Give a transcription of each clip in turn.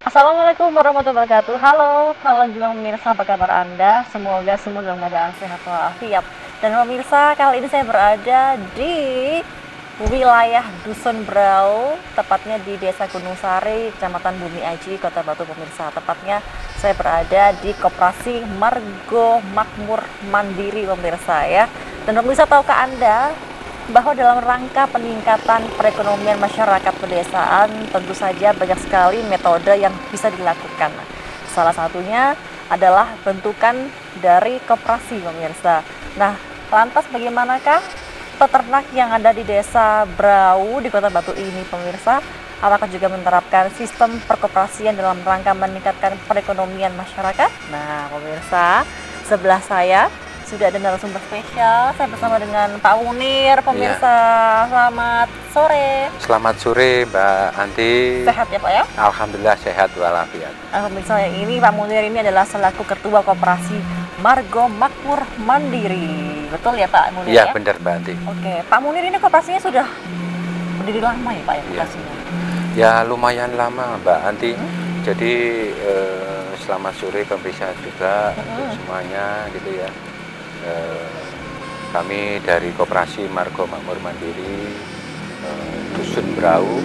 Assalamualaikum warahmatullahi wabarakatuh. Halo juga pemirsa, apa kabar Anda? Semoga semua dalam keadaan sehat walafiat. Dan pemirsa, kali ini saya berada di wilayah Dusun Brau, tepatnya di Desa Gunung Sari, Kecamatan Bumi Aji, Kota Batu pemirsa. Tepatnya saya berada di Koperasi Margo Makmur Mandiri pemirsa ya. Dan pemirsa, tahukah Anda bahwa dalam rangka peningkatan perekonomian masyarakat pedesaan tentu saja banyak sekali metode yang bisa dilakukan. Salah satunya adalah bentukan dari koperasi pemirsa. Nah, lantas bagaimanakah peternak yang ada di Desa Brau di Kota Batu ini pemirsa? Apakah juga menerapkan sistem perkoperasian dalam rangka meningkatkan perekonomian masyarakat? Nah, pemirsa, sebelah saya sudah ada narasumber spesial. Saya bersama dengan Pak Munir, pemirsa. Iya. Selamat sore. Selamat sore Mbak Anti. Sehat ya Pak ya? Alhamdulillah sehat walafiat. Pemirsa, yang ini Pak Munir ini adalah selaku Ketua Koperasi Margo Makmur Mandiri. Betul ya Pak Munir ya? Iya benar Mbak Anti. Oke, Pak Munir ini koperasinya sudah berdiri lama ya Pak ya koperasinya? Ya lumayan lama Mbak Anti. Jadi selamat sore pemirsa juga untuk semuanya gitu ya. Kami dari Koperasi Margo Makmur Mandiri Dusun Brau,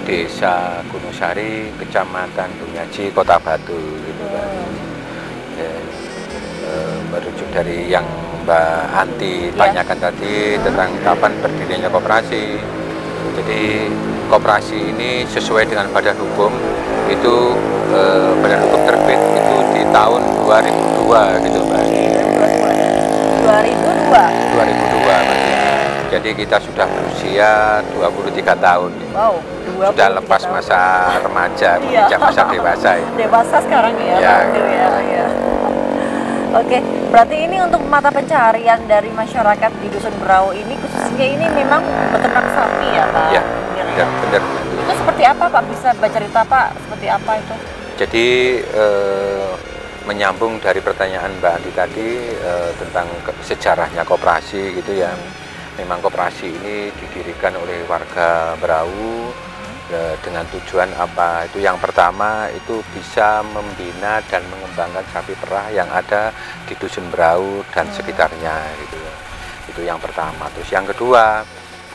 Desa Gunung Sari, Kecamatan Bumi Aji, Kota Batu gitu kan. Merujuk dari yang Mbak Anti tanyakan tadi tentang kapan berdirinya koperasi. Jadi koperasi ini sesuai dengan badan hukum itu badan hukum terbit itu di tahun 2002 gitu Mbak. 2002 jadi kita sudah berusia 23 tahun. Wow, sudah lepas tahun. Masa remaja, menginjak masa dewasa ya. Dewasa sekarang ya, ya. Oke, berarti ini untuk mata pencaharian dari masyarakat di Dusun Brau ini khususnya ini memang beternak sapi ya Pak? Iya, benar. Itu seperti apa Pak? Bisa bercerita Pak, seperti apa itu? Jadi menyambung dari pertanyaan Mbak Andi tadi tentang sejarahnya koperasi gitu ya. Memang koperasi ini didirikan oleh warga Brau dengan tujuan apa? Itu yang pertama itu bisa membina dan mengembangkan sapi perah yang ada di Dusun Brau dan sekitarnya gitu ya. Itu yang pertama. Terus yang kedua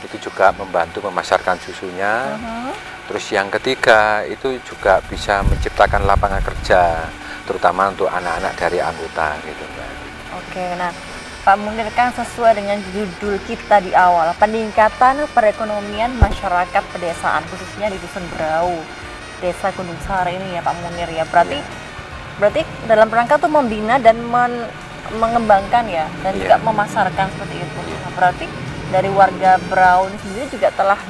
itu juga membantu memasarkan susunya. Terus yang ketiga itu juga bisa menciptakan lapangan kerja terutama untuk anak-anak dari anggota gitu Mbak. Oke, nah Pak Munir kan sesuai dengan judul kita di awal, peningkatan perekonomian masyarakat pedesaan khususnya di Dusun Brau, Desa Gunung Sari ini ya Pak Munir ya. Berarti dalam rangka tuh membina dan mengembangkan ya dan juga memasarkan seperti itu. Nah, berarti dari warga Brau ini sendiri juga telah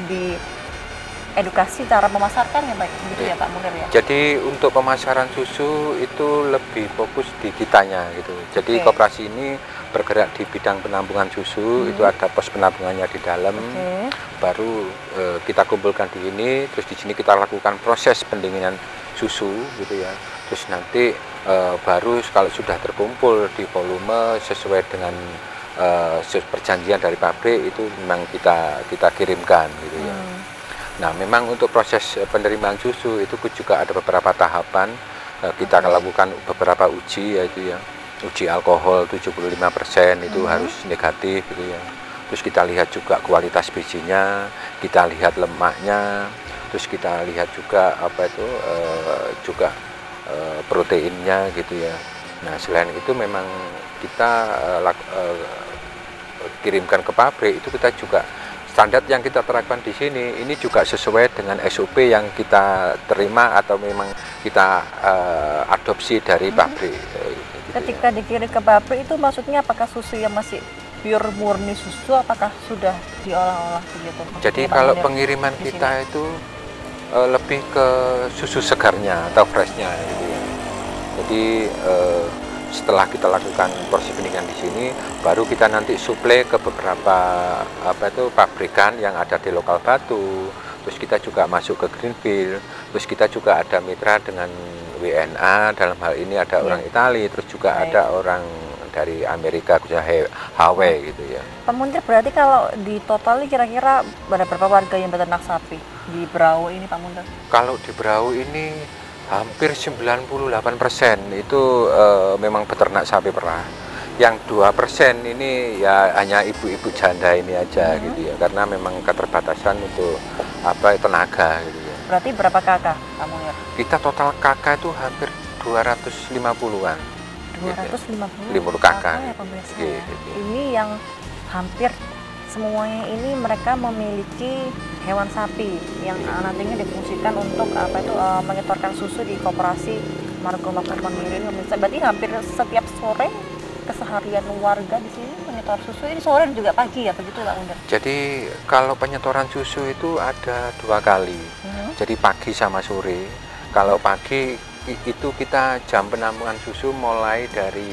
edukasi cara memasarkan ya Pak, gitu ya Pak Munir ya. Jadi untuk pemasaran susu itu lebih fokus di kitanya gitu. Jadi koperasi ini bergerak di bidang penampungan susu, itu ada pos penampungannya di dalam. Baru kita kumpulkan di ini, terus di sini kita lakukan proses pendinginan susu gitu ya. Terus nanti baru kalau sudah terkumpul di volume sesuai dengan perjanjian dari pabrik itu memang kita kirimkan gitu ya. Nah, memang untuk proses penerimaan susu itu juga ada beberapa tahapan. Kita lakukan beberapa uji, yaitu ya uji alkohol 75% itu harus negatif gitu ya. Terus kita lihat juga kualitas bijinya, kita lihat lemaknya, terus kita lihat juga apa itu juga proteinnya gitu ya. Nah, selain itu memang kita kirimkan ke pabrik, itu kita juga standar yang kita terapkan di sini ini juga sesuai dengan SOP yang kita terima atau memang kita adopsi dari pabrik. Ketika dikirim ke pabrik itu maksudnya apakah susu yang masih pure murni susu, apakah sudah diolah-olah begitu? Jadi kalau pengiriman kita itu lebih ke susu segarnya atau freshnya gitu ya. Jadi setelah kita lakukan proses pendinginan di sini, baru kita nanti suplai ke beberapa pabrikan yang ada di lokal Batu. Terus kita juga masuk ke Greenfield. Terus kita juga ada mitra dengan WNA, dalam hal ini ada orang Italia, terus juga ada orang dari Amerika, khususnya Hawaii gitu ya. Pak Munir, berarti kalau di total kira-kira ada berapa warga yang beternak sapi di Brau ini Pak Munir? Kalau di Brau ini Hampir 98% itu memang peternak sapi perah. Yang 2% ini ya hanya ibu-ibu janda ini aja gitu ya, karena memang keterbatasan untuk tenaga gitu ya. Berarti berapa kakak kamu ya? Kita total kakak itu hampir 250-an. 250 kakak ya pemirsa gitu. ya. Ini yang hampir semuanya ini mereka memiliki hewan sapi yang nantinya difungsikan untuk menyetorkan susu di koperasi Margo Makmur Mandiri ini pemirsa. Berarti hampir setiap sore keseharian warga di sini menyetor susu ini sore dan juga pagi ya, begitu Pak Munir? Jadi kalau penyetoran susu itu ada 2 kali. Jadi pagi sama sore. Kalau pagi itu kita jam penampungan susu mulai dari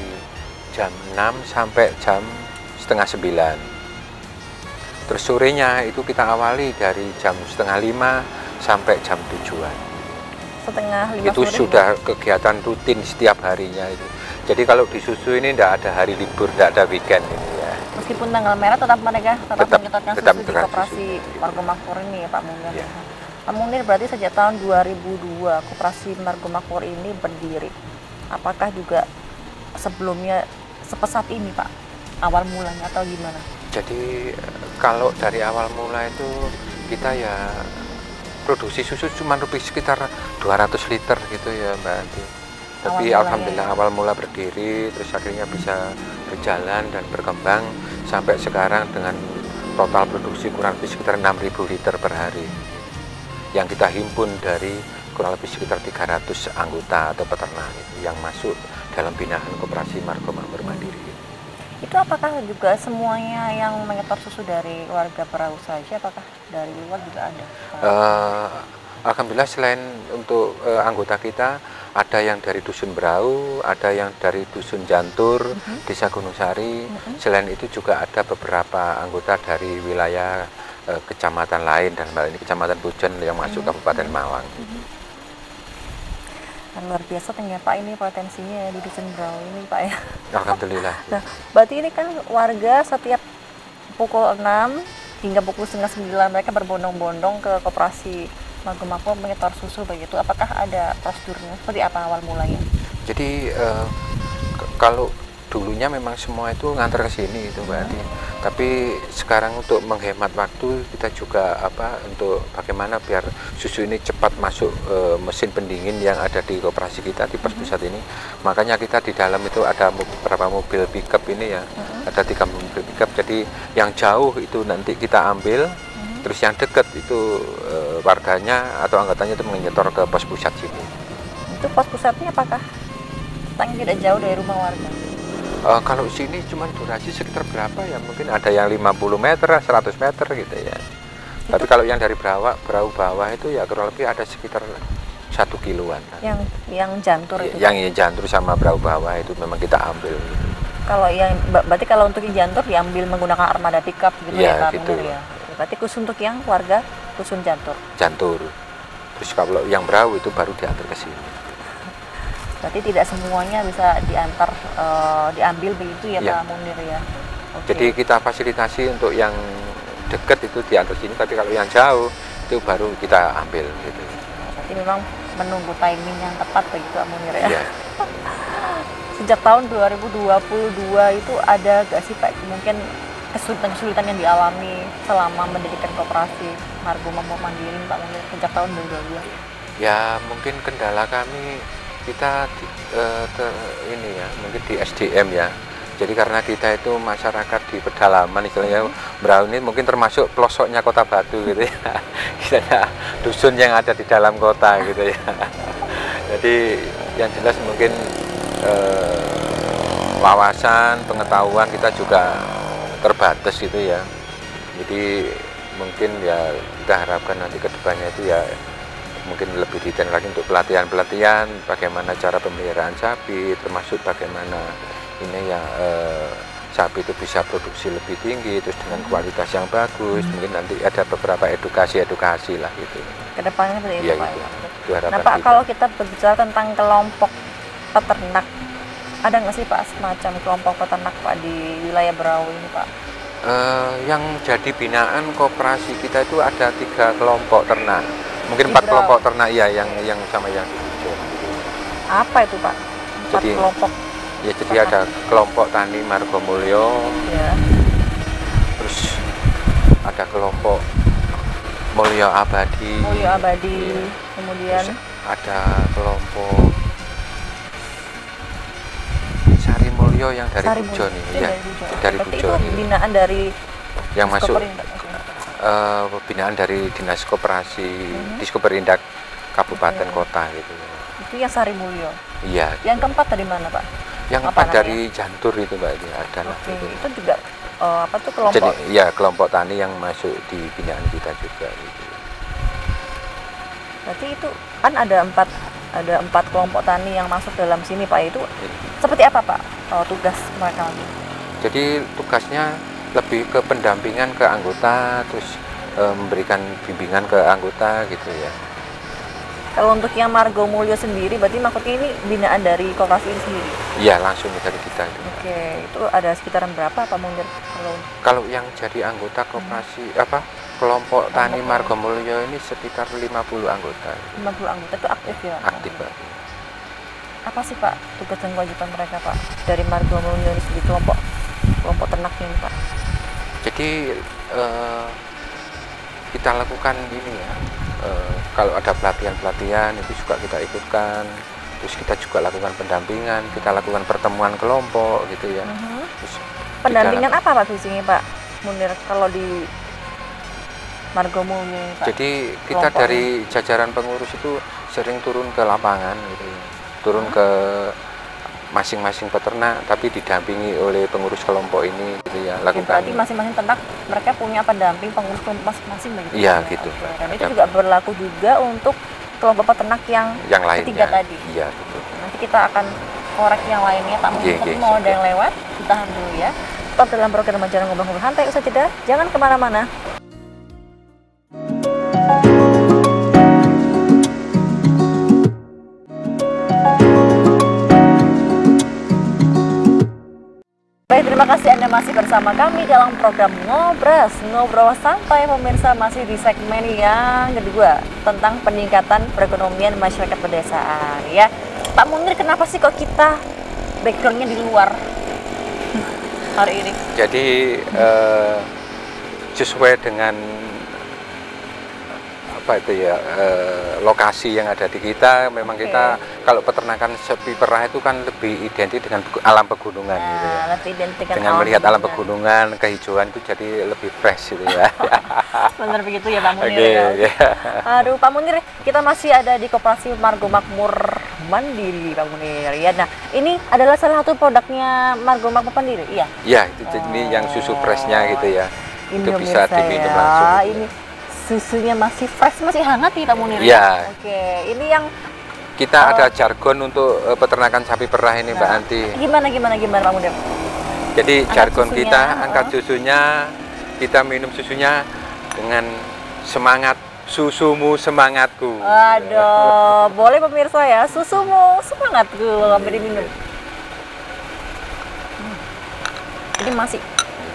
jam 6 sampai jam setengah 9. Terus sorenya itu kita awali dari jam setengah 5 sampai jam 7-an. Setengah 5 itu sore sudah kegiatan rutin setiap harinya itu. Jadi kalau di susu ini tidak ada hari libur, tidak ada weekend ini ya. Meskipun tanggal merah tetap mereka menyetorkan tetap susu di koperasi Margo Makmur ini ya Pak Munir. Ya. Pak Munir, berarti sejak tahun 2002 koperasi Margo Makmur ini berdiri. Apakah juga sebelumnya sepesat ini Pak awal mulanya atau gimana? Jadi kalau dari awal mula itu kita ya produksi susu cuma lebih sekitar 200 liter gitu ya Mbak Anti. Tapi alhamdulillah awal mula berdiri, terus akhirnya bisa berjalan dan berkembang sampai sekarang dengan total produksi kurang lebih sekitar 6.000 liter per hari. Yang kita himpun dari kurang lebih sekitar 300 anggota atau peternak yang masuk dalam binaan koperasi Margo Makmur Mandiri. Itu apakah juga semuanya yang menyetor susu dari warga perahu saja, apakah dari luar juga ada? Alhamdulillah selain untuk anggota kita, ada yang dari Dusun Brau, ada yang dari Dusun Jantur, Desa Gunung Sari. Selain itu juga ada beberapa anggota dari wilayah kecamatan lain, dan hal ini Kecamatan Pujon yang masuk Kabupaten Malang. Luar biasa ternyata Pak, ini potensinya di Dusun Brau ini Pak ya. Alhamdulillah. Nah, berarti ini kan warga setiap pukul 6 hingga pukul setengah 9 mereka berbondong-bondong ke koperasi Margo Makmur menyetor susu begitu. Apakah ada prosedurnya? Seperti apa awal mulanya? Jadi kalau dulunya memang semua itu ngantar ke sini itu Mbak Adi. Tapi sekarang untuk menghemat waktu kita juga untuk bagaimana biar susu ini cepat masuk mesin pendingin yang ada di koperasi kita di pos pusat ini. Makanya kita di dalam itu ada beberapa mobil pickup ini ya. Ada 3 mobil pickup. Jadi yang jauh itu nanti kita ambil. Terus yang dekat itu warganya atau anggotanya itu menyetor ke pos pusat sini. Itu pos pusatnya apakah tidak jauh dari rumah warga? Kalau sini cuma durasi sekitar berapa ya, mungkin ada yang 50 meter, 100 meter gitu ya. Tapi kalau yang dari Brau bawah itu ya kurang lebih ada sekitar 1 kiloan. Yang Jantur itu? Yang Jantur sama Brau bawah itu memang kita ambil. Kalau yang berarti kalau untuk yang Jantur diambil menggunakan armada pickup gitu ya Pak gitu. Munir ya. Berarti khusus untuk yang warga Dusun Jantur. Jantur. Terus kalau yang Brau itu baru diantar ke sini. Berarti tidak semuanya bisa diambil begitu ya Pak Munir ya. Okay. Jadi kita fasilitasi untuk yang dekat itu diantar sini, tapi kalau yang jauh itu baru kita ambil gitu. Berarti memang menunggu timing yang tepat begitu Pak Munir ya. Yeah. Sejak tahun 2022 itu ada gak sih Pak mungkin kesulitan-kesulitan yang dialami selama mendirikan koperasi Margo Makmur Mandiri Pak Munir sejak tahun 2022? Ya mungkin kendala kami kita mungkin di SDM ya. Jadi karena kita itu masyarakat di pedalaman istilahnya, Brau ini mungkin termasuk pelosoknya Kota Batu gitu ya. Kita dusun yang ada di dalam kota gitu ya. Jadi yang jelas mungkin wawasan, pengetahuan kita juga terbatas gitu ya. Jadi mungkin ya kita harapkan nanti ke depannya itu ya mungkin lebih detail lagi untuk pelatihan-pelatihan bagaimana cara pemeliharaan sapi, termasuk bagaimana ini ya sapi itu bisa produksi lebih tinggi terus dengan kualitas yang bagus. Mungkin nanti ada beberapa edukasi lah gitu. Kedepannya seperti itu ya, Pak. Gitu. Itu harapan nah Pak, kita. kalau kita berbicara tentang kelompok peternak, ada nggak sih Pak semacam kelompok peternak Pak di wilayah Brau ini Pak? Yang jadi binaan koperasi kita itu ada 3 kelompok ternak. Mungkin 4 kelompok ternak ya yang sama yang di Pujon. Apa itu Pak? Empat Jadi kelompok. ya, jadi ada kelompok tani Margomulyo, Ya. terus ada kelompok Mulyo Abadi. Mulyo Abadi. Iya. Kemudian Terus ada kelompok Sari Mulyo yang dari Sari Pujon Mulyo. ini, Itu ya, dari Pujon. dari Berarti Pujon itu ini. binaan dari Yang masuk Diskoper Indah. binaan dari Dinas Koperasi Diskoperindak Kabupaten Oke. Kota gitu. Itu yang Sari Mulyo. Iya. Yang keempat dari mana Pak? Yang apa empat namanya? dari Jantur itu Mbak, ini adalah Oke, gitu. itu juga apa tuh kelompok? Jadi ya kelompok tani yang masuk di binaan kita juga gitu. Berarti itu kan ada empat kelompok tani yang masuk dalam sini Pak. Itu seperti apa Pak tugas mereka? Jadi tugasnya lebih ke pendampingan ke anggota, terus memberikan bimbingan ke anggota gitu ya. Kalau untuk yang Margomulyo sendiri, berarti maksudnya ini binaan dari koperasi ini sendiri? Iya, langsung dari kita itu. Oke, itu ada sekitaran berapa Pak Munir? Kalau yang jadi anggota koperasi kelompok tani Margomulyo ini sekitar 50 anggota. 50 anggota itu aktif ya? Aktif Pak. Apa sih Pak tugas dan kewajiban mereka Pak dari Margomulyo ini sendiri, kelompok ternak ini Pak? Jadi kita lakukan ini ya, kalau ada pelatihan itu juga kita ikutkan, terus kita juga lakukan pendampingan, kita lakukan pertemuan kelompok gitu ya. Terus pendampingan apa Pak biasanya Pak Munir kalau di Margomulyo ini Pak? Jadi kita dari jajaran pengurus itu sering turun ke lapangan gitu ya, turun ke masing-masing peternak, tapi didampingi oleh pengurus kelompok ini gitu ya. Lakukan. Berarti masing-masing ternak mereka punya pendamping pengurus kelompok masing-masing begitu? Iya ya? gitu. Oke. Dan itu juga berlaku juga untuk kelompok peternak yang lainnya. ketiga tadi? Iya gitu. Nanti kita akan korek yang lainnya Pak Munir, tapi mau ada yang lewat, ditahan dulu ya. Tetap dalam program Ajaran Ngobrol-Ngobrol Santai, usai jeda, jangan kemana-mana. Baik, terima kasih Anda masih bersama kami dalam program Ngobras, Ngobrol Santai pemirsa, masih di segmen yang kedua tentang peningkatan perekonomian masyarakat pedesaan ya. Pak Munir, kenapa sih kok kita backgroundnya di luar hari ini? Jadi sesuai dengan apa itu ya, lokasi yang ada di kita, memang kita kalau peternakan sapi perah itu kan lebih identik dengan alam pegunungan gitu ya. Lebih identik Dengan melihat alam pegunungan, kehijauan itu jadi lebih fresh gitu ya. Benar begitu ya Pak Munir. Oke, ya? ya. Aduh Pak Munir, kita masih ada di Koperasi Margo Makmur Mandiri Pak Munir ya. Nah, ini adalah salah satu produknya Margo Makmur Mandiri, iya? Iya, itu ini yang susu freshnya gitu ya. Ini Itu bisa pemirsa diminum ya. langsung. Gitu Ini ya. susunya masih fresh, masih hangat nih Pak Munir. Iya. Oke, ini yang Kita ada jargon untuk peternakan sapi perah ini Mbak Anti. Gimana Pak Munir? Jadi Angkat jargon susunya, kita angkat susunya, kita minum susunya dengan semangat, susumu semangatku. Waduh, boleh pemirsa ya, susumu semangatku sampai diminum. Ini masih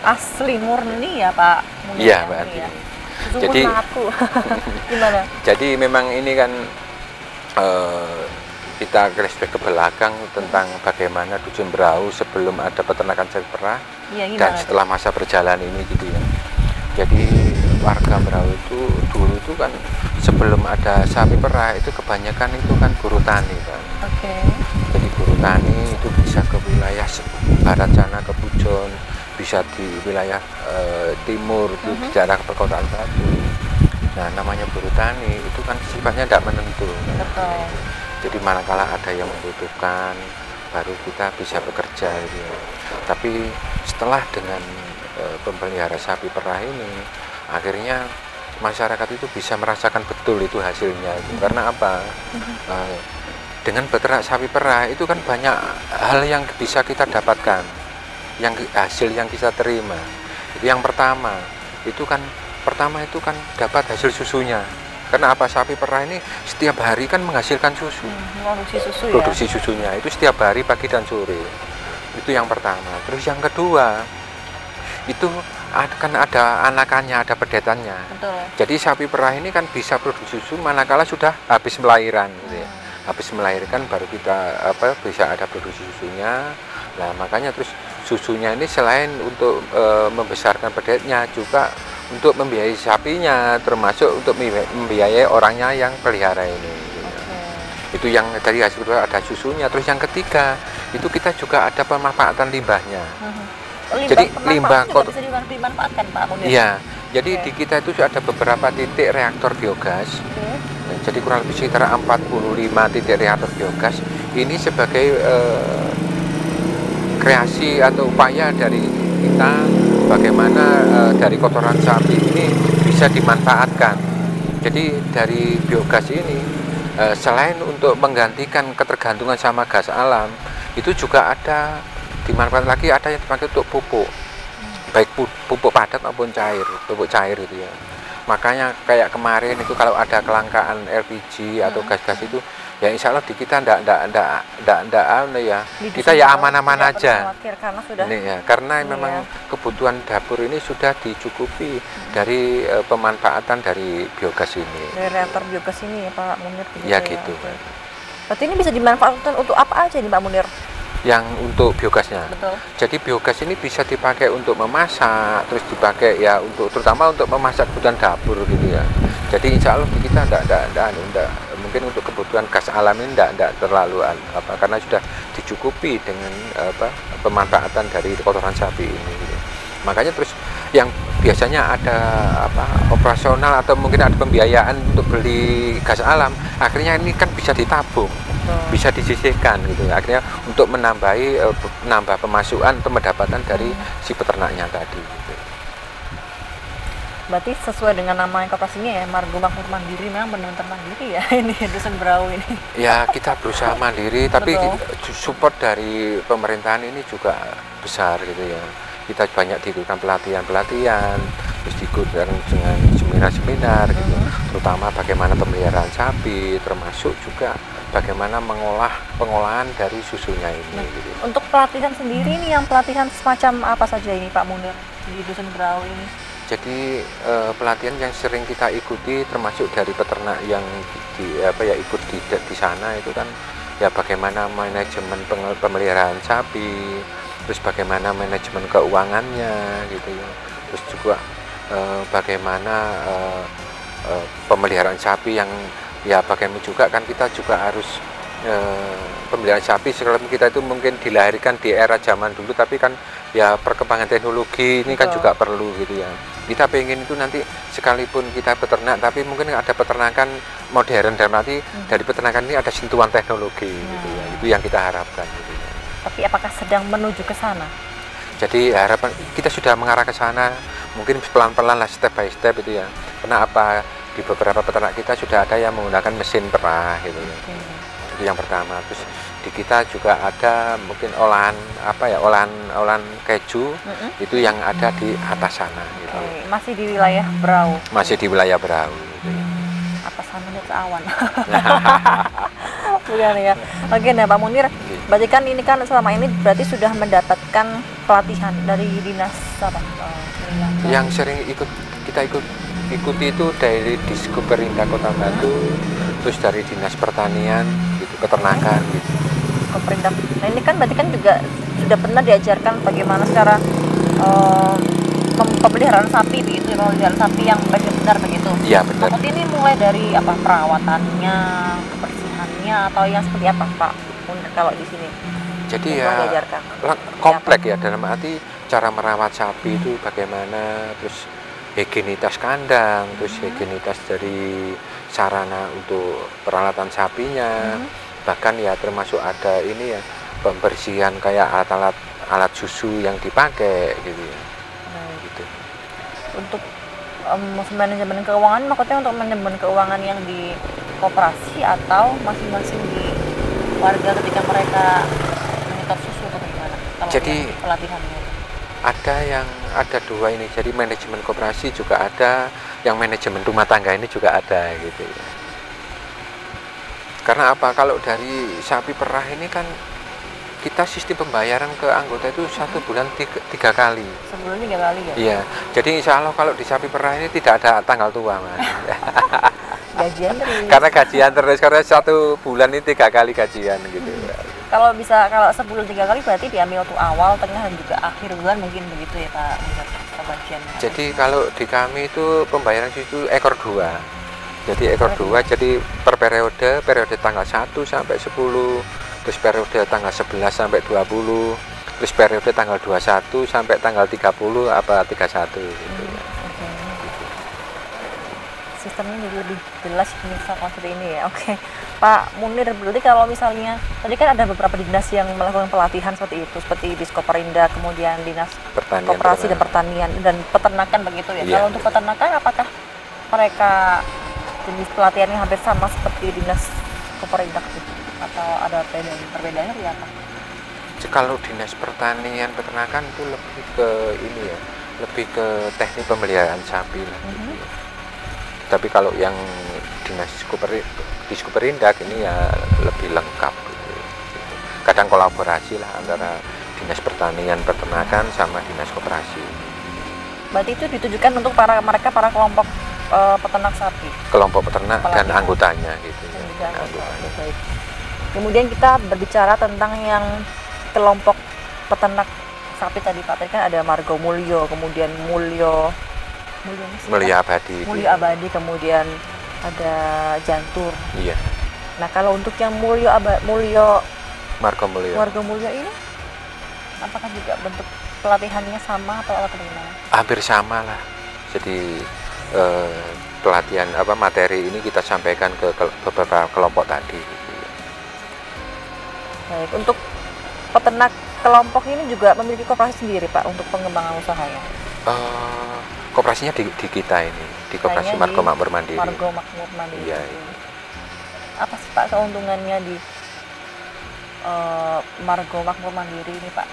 asli murni ya Pak Munir. Iya ya, Mbak ini Anti. ya. Susumu Jadi semangatku. Gimana? Jadi memang ini kan kita flashback ke belakang tentang bagaimana Dusun Berau sebelum ada peternakan sapi perah Iya, dan gimana? setelah masa berjalan ini gitu ya. Jadi warga Berau itu dulu itu kan sebelum ada sapi perah itu kebanyakan itu kan buruh tani kan. Oke. Jadi buruh tani itu bisa ke wilayah barat sana ke Pujon, bisa di wilayah timur di daerah perkotaan Batu. Nah, namanya buruh tani itu kan sifatnya tidak menentu. Betul. Jadi manakala ada yang membutuhkan, baru kita bisa bekerja gitu ya. Tapi setelah dengan pemelihara sapi perah ini, akhirnya masyarakat itu bisa merasakan betul itu hasilnya. Karena apa? Dengan beternak sapi perah itu kan banyak hal yang bisa kita dapatkan, hasil yang kita terima. Itu yang pertama. Itu kan dapat hasil susunya. Karena apa, sapi perah ini setiap hari kan menghasilkan susu. Produksi susu ya. Produksi susunya itu setiap hari pagi dan sore. Itu yang pertama. Terus yang kedua, itu akan ada anakannya, ada pedetannya. Betul. Jadi sapi perah ini kan bisa produksi susu manakala sudah habis melahiran gitu ya. habis melahirkan baru kita bisa ada produksi susunya. Nah makanya terus susunya ini selain untuk membesarkan pedetnya juga untuk membiayai sapinya, termasuk untuk membiayai orangnya yang pelihara ini. Itu yang dari hasil ada susunya. Terus yang ketiga itu kita juga ada pemanfaatan limbahnya. Jadi limbah kotor bisa dimanfaatkan Pak Munir. Iya. Jadi di kita itu ada beberapa titik reaktor biogas. Jadi kurang lebih sekitar 45 titik reaktor biogas. Ini sebagai kreasi atau upaya dari kita bagaimana dari kotoran sapi ini bisa dimanfaatkan. Jadi dari biogas ini selain untuk menggantikan ketergantungan sama gas alam, itu juga ada dimanfaatkan lagi, ada yang dipakai untuk pupuk, baik pupuk padat maupun pupuk cair itu ya. Makanya kayak kemarin itu kalau ada kelangkaan LPG atau gas-gas itu, ya insya Allah di kita ndak ya, kita ya aman-aman aja. Karena sudah karena memang kebutuhan dapur ini sudah dicukupi dari pemanfaatan dari biogas ini. Dari reaktor biogas ini ya Pak Munir. Ya gitu. Berarti ini bisa dimanfaatkan untuk apa aja nih Pak Munir? Yang untuk biogasnya. Betul. Jadi biogas ini bisa dipakai untuk memasak, terus dipakai ya untuk terutama untuk memasak kebutuhan dapur gitu ya. Jadi insya Allah kita enggak mungkin untuk kebutuhan gas alam ini enggak terlalu karena sudah dicukupi dengan pemanfaatan dari kotoran sapi ini gitu. Makanya terus yang biasanya ada operasional atau mungkin ada pembiayaan untuk beli gas alam, akhirnya ini kan bisa ditabung. Bisa disisihkan gitu akhirnya untuk menambah pemasukan atau pendapatan dari si peternaknya tadi gitu. Berarti sesuai dengan nama koperasinya ya, Margo Makmur Mandiri, memang benar-benar mandiri ya ini Dusun Berau ini. Ya kita berusaha mandiri tapi support dari pemerintahan ini juga besar gitu ya. Kita banyak diikutkan pelatihan, terus diikutkan dengan seminar-seminar gitu, terutama bagaimana pemeliharaan sapi, termasuk juga bagaimana pengolahan dari susunya ini. Gitu. Untuk pelatihan sendiri ini yang pelatihan semacam apa saja ini Pak Munir di Dusun Berau ini? Jadi pelatihan yang sering kita ikuti termasuk dari peternak yang ikut di sana itu kan ya bagaimana manajemen pemeliharaan sapi, terus bagaimana manajemen keuangannya gitu ya, terus juga bagaimana pemeliharaan sapi yang ya bagaimana juga kan kita juga harus pemeliharaan sapi sebelum kita itu mungkin dilahirkan di era zaman dulu, tapi kan ya perkembangan teknologi ini kan juga perlu gitu ya. Kita pengen itu nanti sekalipun kita peternak tapi mungkin ada peternakan modern dan nanti dari peternakan ini ada sentuhan teknologi gitu ya. Itu yang kita harapkan gitu ya. Tapi apakah sedang menuju ke sana? Jadi harapan kita sudah mengarah ke sana, mungkin pelan-pelan lah, step by step itu ya. Karena di beberapa peternak kita sudah ada yang menggunakan mesin perah gitu ya. Itu yang pertama. Terus di kita juga ada mungkin olahan keju itu yang ada di atas sana gitu. Masih di wilayah Berau. Masih di wilayah Berau gitu ya. Atas sana itu awan. Bukan ya. Oke, nah Pak Munir, berarti kan ini kan selama ini berarti sudah mendapatkan pelatihan dari dinas apa? Yang sering kita ikuti itu dari Diskuperindah Kota Batu, terus dari Dinas Pertanian gitu, peternakan gitu. Pemerintah. Nah ini kan berarti kan juga sudah pernah diajarkan bagaimana cara pemeliharaan sapi begitu, pemeliharaan sapi yang benar begitu. Iya benar. Maksudnya ini mulai dari apa, perawatannya, kebersihannya, atau yang seperti apa Pak kalau di sini? Jadi ya komplek ya, dalam arti cara merawat sapi itu bagaimana, terus higienitas kandang, terus higienitas dari sarana untuk peralatan sapinya, bahkan ya termasuk ada ini ya pembersihan kayak alat susu yang dipakai gitu ya. Gitu. Untuk manajemen keuangan, maksudnya untuk manajemen keuangan yang di koperasi atau masing-masing di warga ketika mereka menyetor susu atau bagaimana? Jadi pelatihannya ada dua ini, jadi manajemen koperasi juga ada, yang manajemen rumah tangga ini juga ada gitu ya. Karena apa, kalau dari sapi perah ini kan kita sistem pembayaran ke anggota itu 1 bulan 3 kali. Sebulan 3 kali ya? Iya, jadi insya Allah kalau di sapi perah ini tidak ada tanggal tua Mas. Gajian terus. Karena gajian terus, karena 1 bulan ini 3 kali gajian gitu. Kalau sebulan 3 kali berarti diambil untuk awal, tengah, dan juga akhir bulan mungkin begitu ya Pak, pembagiannya. Jadi kalau di kami itu pembayaran itu ekor 2. Jadi ekor 2, jadi per periode tanggal 1 sampai 10, terus periode tanggal 11 sampai 20, terus periode tanggal 21 sampai tanggal 30 apa 31 gitu ya. Sistemnya jadi lebih jelas misalkan seperti ini ya. Oke. Pak Munir, berarti kalau misalnya tadi kan ada beberapa dinas yang melakukan pelatihan seperti itu, seperti Diskoperinda, kemudian Dinas Koperasi dan Pertanian dan Peternakan begitu ya. Kalau untuk peternakan apakah mereka jenis pelatihannya hampir sama seperti Dinas Koperinda atau ada perbedaannya seperti apa? Kalau Dinas Pertanian Peternakan itu lebih ke ini ya, lebih ke teknik pemeliharaan sapi lah. Tapi kalau yang Dinas Koperinda ini ya lebih lengkap gitu. Kadang kolaborasi lah antara Dinas Pertanian Peternakan sama Dinas Koperasi. Berarti itu ditujukan untuk para kelompok peternak sapi. Kelompok peternak dan anggotanya gitu. Baik. Kemudian kita berbicara tentang yang kelompok peternak sapi tadi Pak. Tadi kan ada Margo Mulyo, kemudian Mulyo Abadi, kemudian ada Jantur. Iya. Nah kalau untuk yang Margo Mulyo ini, apakah juga bentuk pelatihannya sama atau bagaimana? Hampir sama lah. Jadi pelatihan materi ini kita sampaikan ke beberapa kelompok tadi. Baik, untuk peternak kelompok ini juga memiliki koperasi sendiri Pak untuk pengembangan usahanya? Koperasinya di kita ini, di Koperasi Margo Makmur Mandiri. Margo Makmur Mandiri. Iya. Apa sih Pak keuntungannya di Margo Makmur Mandiri ini Pak,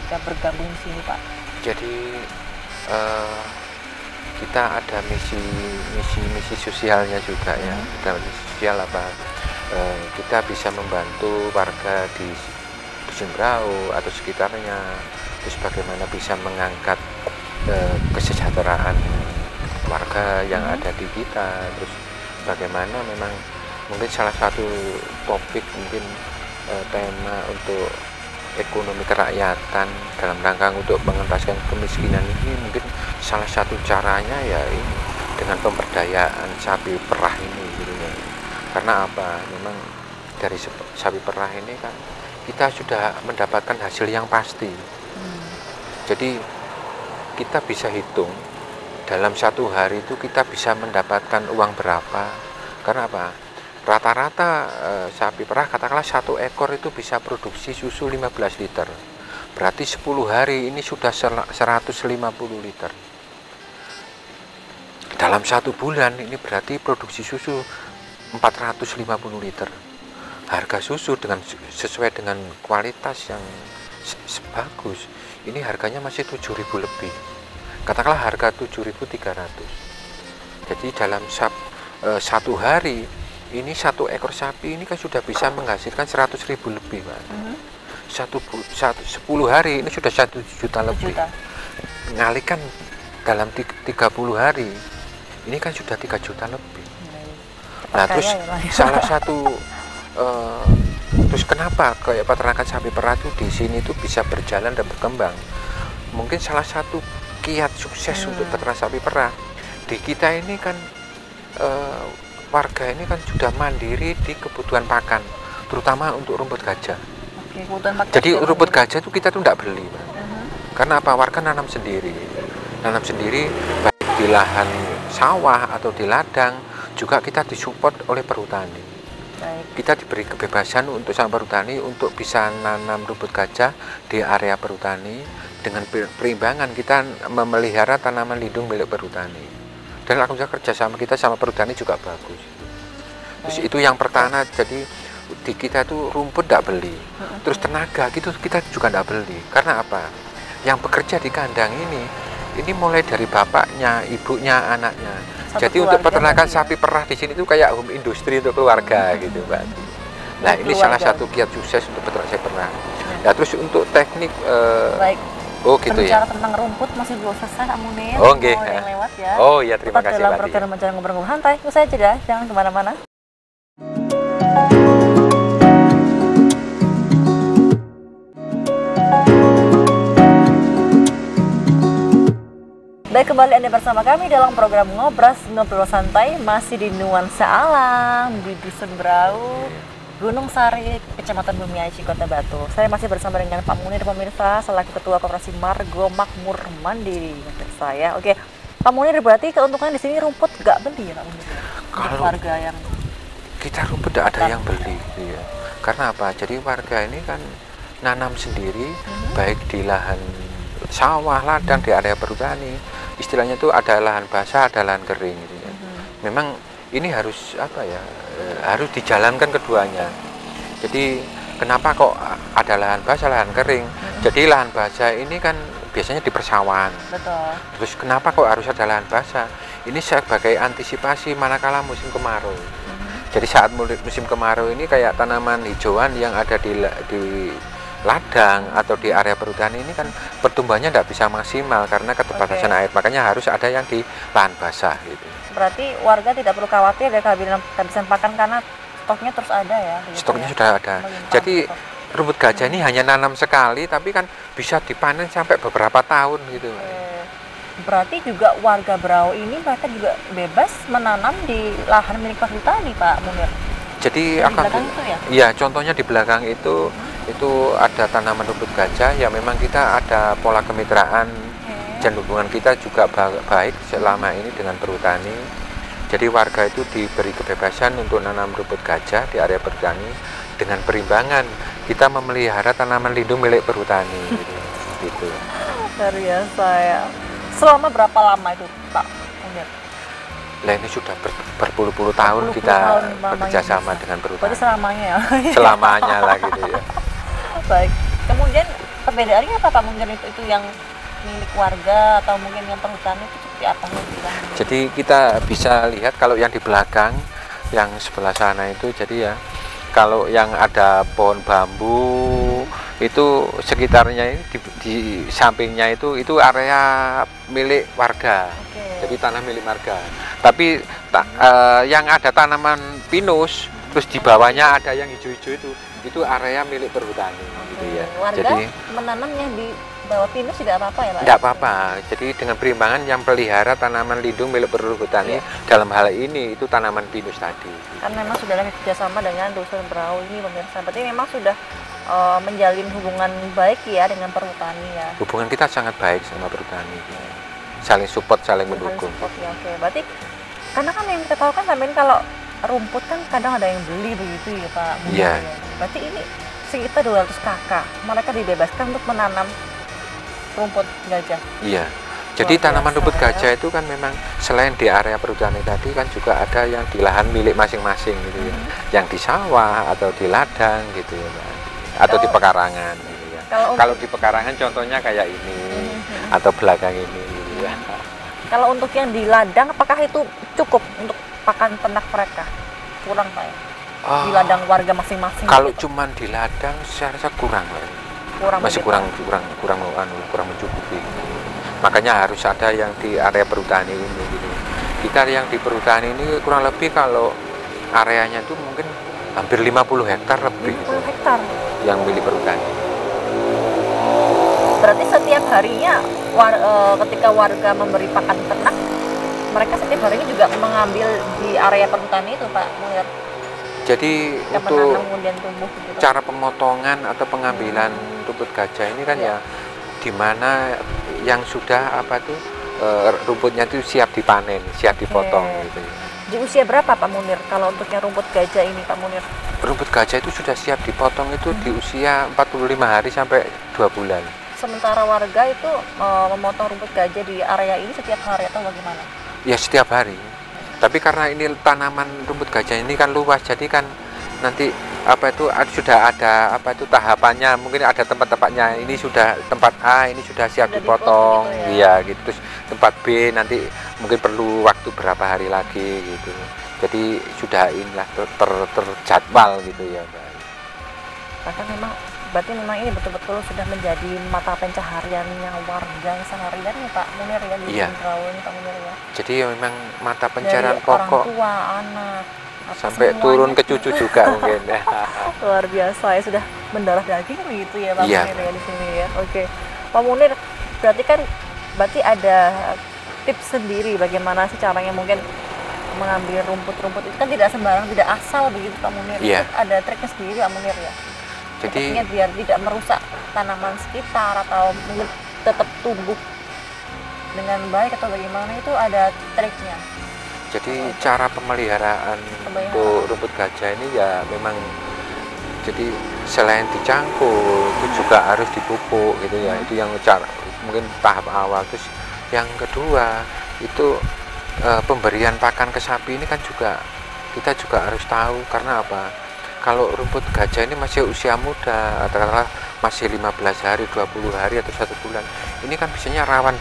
jika bergabung di sini Pak? Jadi kita ada misi sosialnya juga ya. Kita misi sosial kita bisa membantu warga di Dusun Brau atau sekitarnya, terus bagaimana bisa mengangkat kesejahteraan warga yang ada di kita, terus bagaimana memang mungkin salah satu topik mungkin tema untuk ekonomi kerakyatan dalam rangka untuk mengentaskan kemiskinan ini, mungkin salah satu caranya ya ini dengan pemberdayaan sapi perah ini gitu ya. Karena apa? Memang dari sapi perah ini kan kita sudah mendapatkan hasil yang pasti. Jadi kita bisa hitung dalam 1 hari itu kita bisa mendapatkan uang berapa. Karena apa? Rata-rata sapi perah katakanlah 1 ekor itu bisa produksi susu 15 liter. Berarti 10 hari ini sudah 150 liter. Dalam 1 bulan ini berarti produksi susu 450 liter. Harga susu sesuai dengan kualitas yang bagus, ini harganya masih 7.000 lebih. Katakanlah harga 7.300. Jadi dalam 1 hari ini 1 ekor sapi ini kan sudah bisa menghasilkan 100.000 lebih Pak. 10 hari ini sudah 1 juta lebih. Ngalihkan dalam 30 hari ini kan sudah 3 juta lebih. Nah terus salah satu terus kenapa kayak peternakan sapi perah itu di sini tuh bisa berjalan dan berkembang? Mungkin salah satu kiat sukses untuk peternak sapi perah di kita ini kan warga ini kan sudah mandiri di kebutuhan pakan, terutama untuk rumput gajah. Jadi rumput gajah itu kita tuh tidak beli, Pak. Karena apa? Warga nanam sendiri baik di lahan sawah atau di ladang, juga kita disupport oleh perhutani. Kita diberi kebebasan untuk sama perhutani untuk bisa nanam rumput gajah di area perhutani dengan perimbangan kita memelihara tanaman lindung milik perhutani. Dan alhamdulillah kerjasama kita sama perhutani juga bagus. Terus itu yang pertama, jadi di kita tuh rumput tidak beli, terus tenaga gitu kita juga tidak beli. Karena apa? Yang bekerja di kandang ini mulai dari bapaknya, ibunya, anaknya. Jadi untuk peternakan sapi perah di sini itu kayak home industri untuk keluarga gitu, Mbak. Nah ini salah satu kiat sukses untuk peternak sapi perah. Nah terus untuk teknik Oh gitu berbicara ya. tentang rumput masih belum selesai Kak Munir. Oh nggih. Mau ada yang lewat ya. Oh iya, terima Tetap kasih dalam Lati. program Bicara Ngobrol-Ngobrol Santai. Usai jeda, jangan kemana-mana. Baik, kembali Anda bersama kami dalam program Ngobrol Santai, masih di nuansa alam di Dusun Brau, Gunung Sari, Kecamatan Bumiaji, Kota Batu. Saya masih bersama dengan Pak Munir, pemirsa, selaku Ketua Koperasi Margo Makmur Mandiri. Saya, oke, Pak Munir, berarti keuntungan di sini rumput nggak beli ya Pak Munir? Kalau warga yang kita rumput tidak ada yang beli, gitu ya. Karena apa? Jadi warga ini kan nanam sendiri, baik di lahan sawah, ladang, di area perhutani. Istilahnya itu ada lahan basah, ada lahan kering gitu ya. Memang ini harus apa ya? Harus dijalankan keduanya. Jadi kenapa kok ada lahan basah, lahan kering? Jadi lahan basah ini kan biasanya di persawahan. betul. Terus kenapa kok harus ada lahan basah? Ini sebagai antisipasi manakala musim kemarau. Jadi saat musim kemarau ini kayak tanaman hijauan yang ada di ladang atau di area perhutani ini kan pertumbuhannya tidak bisa maksimal karena keterbatasan air, makanya harus ada yang di lahan basah gitu. Berarti warga tidak perlu khawatir ada kehabisan pakan karena stoknya terus ada ya? Stoknya sudah ada. Jadi rumput gajah ini hanya nanam sekali tapi kan bisa dipanen sampai beberapa tahun gitu. Berarti juga warga Brau ini mereka juga bebas menanam di lahan milik perhutani Pak Munir? Jadi akan itu ya? Iya, contohnya di belakang itu ada tanaman rumput gajah yang memang kita ada pola kemitraan dan hubungan kita juga baik selama ini dengan perhutani. Jadi warga itu diberi kebebasan untuk nanam rumput gajah di area perhutani dengan perimbangan kita memelihara tanaman lindung milik perhutani gitu. Luar biasa ya. Selama berapa lama itu Pak Munir? Lah ini sudah berpuluh-puluh tahun kita bekerja sama dengan perhutani. Berarti selamanya ya? Selamanya lah gitu ya. Baik. Kemudian perbedaannya apa Pak Munir itu yang milik warga atau mungkin yang perhutani itu seperti apa? Jadi kita bisa lihat kalau yang di belakang, yang sebelah sana itu jadi ya, kalau yang ada pohon bambu itu sekitarnya ini di sampingnya itu area milik warga. Jadi tanah milik warga. Tapi yang ada tanaman pinus, terus di bawahnya ada yang hijau-hijau itu area milik perhutani gitu ya. Warga jadi menanamnya di bawah pinus tidak apa-apa ya Pak? Tidak apa-apa. Jadi dengan perimbangan yang pelihara tanaman lindung milik perhutani dalam hal ini itu tanaman pinus tadi. Karena memang sudah kerjasama dengan Dusun Brau ini pemirsa. Berarti memang sudah menjalin hubungan baik ya dengan perhutani ya. Hubungan kita sangat baik sama perhutani. Saling support, saling mendukung. Ya, oke. Berarti karena kan yang kita tahu kan sampai kalau rumput kan kadang ada yang beli begitu ya Pak. Iya. Berarti ini sekitar 200 kakak mereka dibebaskan untuk menanam rumput gajah. Iya. Jadi tanaman rumput gajah itu kan memang selain di area perhutani tadi kan juga ada yang di lahan milik masing-masing gitu ya. Yang di sawah atau di ladang gitu ya Pak. Atau di pekarangan gitu ya. Kalau di pekarangan contohnya kayak ini atau belakang ini gitu ya. Kalau untuk yang di ladang apakah itu cukup untuk pakan ternak mereka? Kurang Pak ya? Di ladang warga masing-masing. Kalau cuman di ladang saya rasa kurang lah. Masih kurang mencukupi. Makanya harus ada yang di area perhutani ini gitu. Kita yang di perhutani ini kurang lebih kalau areanya itu mungkin hampir 50 hektar lebih. 50 hektar yang milik perhutani. Berarti setiap harinya ketika warga memberi pakan ternak, mereka setiap harinya juga mengambil di area perhutani itu Pak Munir. Jadi untuk cara pemotongan atau pengambilan rumput gajah ini kan ya di mana yang sudah rumputnya itu siap dipanen, siap dipotong gitu. Di usia berapa Pak Munir kalau untuk yang rumput gajah ini Pak Munir? Rumput gajah itu sudah siap dipotong itu di usia 45 hari sampai 2 bulan. Sementara warga itu memotong rumput gajah di area ini setiap hari atau bagaimana? Ya setiap hari. Tapi karena ini tanaman rumput gajah ini kan luas, jadi kan nanti sudah ada tahapannya, mungkin ada tempat-tempatnya. Ini sudah tempat A, ini sudah siap dipotong, gitu ya. Gitu. Terus tempat B nanti mungkin perlu waktu berapa hari lagi gitu. Jadi sudah inilah terjadwal gitu ya, Mbak. Bahkan memang Berarti memang ini betul-betul sudah menjadi mata pencahariannya warga seharian nih Pak Munir ya di Iya. Dusun Brau ini Pak Munir ya. Jadi ya memang mata Dari pencarian orang pokok tua, anak, sampai semuanya turun ke cucu juga mungkin. luar biasa ya, sudah mendarah daging begitu ya Pak Iya. Munir ya di sini ya. Oke. Pak Munir, berarti ada tips sendiri bagaimana sih caranya mungkin mengambil rumput-rumput itu kan tidak sembarang, tidak asal begitu Pak Munir. Iya. Itu ada triknya sendiri Pak Munir ya. Jadi Tekniknya biar tidak merusak tanaman sekitar atau mungkin tetap tumbuh dengan baik atau bagaimana, itu ada triknya. cara pemeliharaan untuk rumput gajah ini ya memang jadi selain dicangkul itu juga harus dipupuk gitu ya. Itu yang cara mungkin tahap awal. Terus yang kedua itu pemberian pakan ke sapi ini kan juga kita juga harus tahu, karena apa? Kalau rumput gajah ini masih usia muda, katakanlah masih 15 hari, 20 hari atau 1 bulan, ini kan biasanya rawan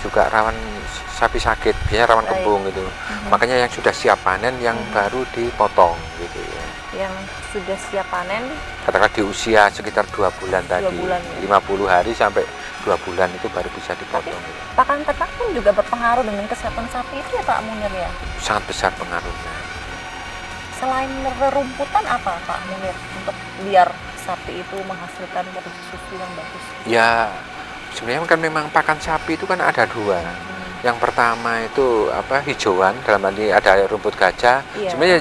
sapi sakit, biasanya rawan kembung gitu. Makanya yang sudah siap panen yang baru dipotong gitu ya. Yang sudah siap panen Katakanlah di usia sekitar 2 bulan tadi, 2 bulan, ya. 50 hari sampai 2 bulan itu baru bisa dipotong. Gitu. Pakan ternak pun juga berpengaruh dengan kesehatan sapi itu ya Pak Munir ya. Sangat besar pengaruhnya. Selain rerumputan apa Pak Munir untuk biar sapi itu menghasilkan produksi susu yang bagus? Ya sebenarnya kan memang pakan sapi itu kan ada 2. Yang pertama itu hijauan, dalam arti ada rumput gajah. Iya. Sebenarnya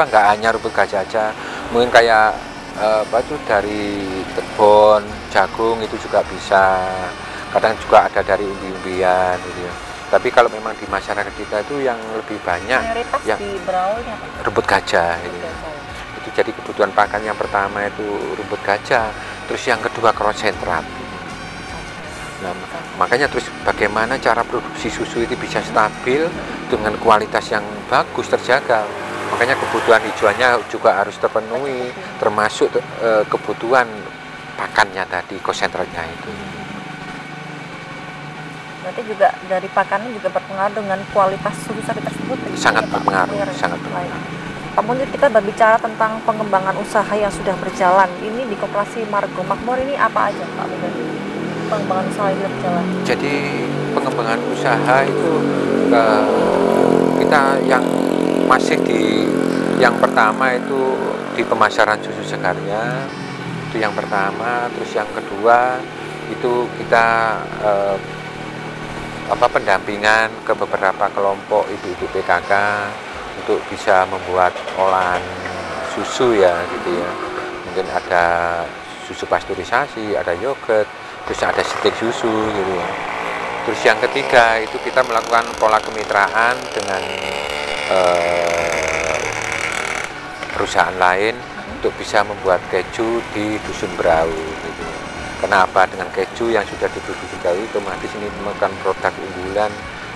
nggak hanya rumput gajah aja, mungkin kayak dari kebun jagung itu juga bisa. Kadang juga ada dari umbi-umbian gitu ya. Tapi kalau memang di masyarakat kita itu yang lebih banyak mayoritas yang di Braulnya Pak. rumput gajah gitu. Rumput gajah. Itu jadi kebutuhan pakan yang pertama itu rumput gajah, terus yang kedua konsentrat. Nah, makanya terus bagaimana cara produksi susu itu bisa stabil dengan kualitas yang bagus terjaga. Makanya kebutuhan hijauannya juga harus terpenuhi, termasuk kebutuhan pakannya tadi, konsentratnya itu. Berarti juga dari pakannya juga berpengaruh dengan kualitas susu sapi tersebut. Sangat ya, Pak berpengaruh, Munir. sangat berpengaruh. Pak Munir, kita berbicara tentang pengembangan usaha yang sudah berjalan. Ini di Koperasi Margo Makmur ini apa aja Pak Munir? Pengembangan usaha yang berjalan. Jadi pengembangan usaha itu kita yang masih yang pertama itu di pemasaran susu segarnya, itu yang pertama. Terus yang kedua itu kita pendampingan ke beberapa kelompok ibu-ibu PKK untuk bisa membuat olahan susu ya gitu ya. Mungkin ada susu pasteurisasi, ada yogurt, terus ada stik susu gitu ya. Terus yang ketiga itu kita melakukan pola kemitraan dengan perusahaan lain untuk bisa membuat keju di Dusun Brau gitu. Kenapa? Dengan keju yang sudah di Dusun Brau otomatis ini merupakan produk unggulan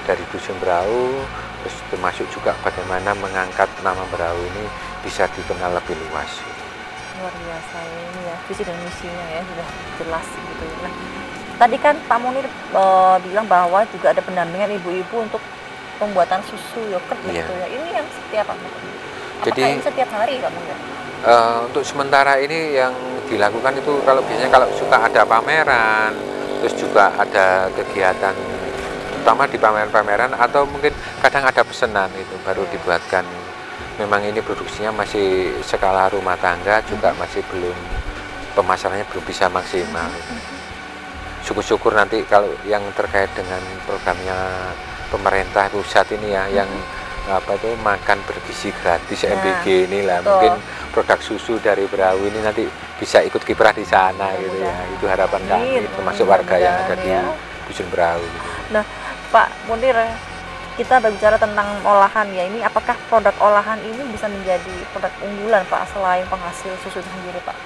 dari Dusun Brau, terus termasuk juga bagaimana mengangkat nama Brau ini bisa dikenal lebih luas. Luar biasa ini ya, visi dan misinya ya sudah jelas gitu ya. Nah, tadi kan Pak Munir bilang bahwa juga ada pendampingan ibu-ibu untuk pembuatan susu yogurt gitu ya. Ini yang setiap apa? Apakah ini setiap hari Pak Munir? Untuk sementara ini yang dilakukan itu biasanya kalau suka ada pameran, terus juga ada kegiatan terutama di pameran-pameran atau mungkin kadang ada pesanan itu baru dibuatkan. Memang ini produksinya masih skala rumah tangga, juga masih belum, pemasarannya belum bisa maksimal. Syukur-syukur nanti kalau yang terkait dengan programnya pemerintah pusat ini ya, yang makan bergizi gratis MBG inilah, mungkin produk susu dari Brau ini nanti bisa ikut kiprah di sana gitu ya. Itu harapan kami, termasuk warga yang ada di Dusun Brau gitu. Nah, Pak Munir, kita berbicara tentang olahan ya. Ini apakah produk olahan ini bisa menjadi produk unggulan Pak selain penghasil susu itu sendiri Pak?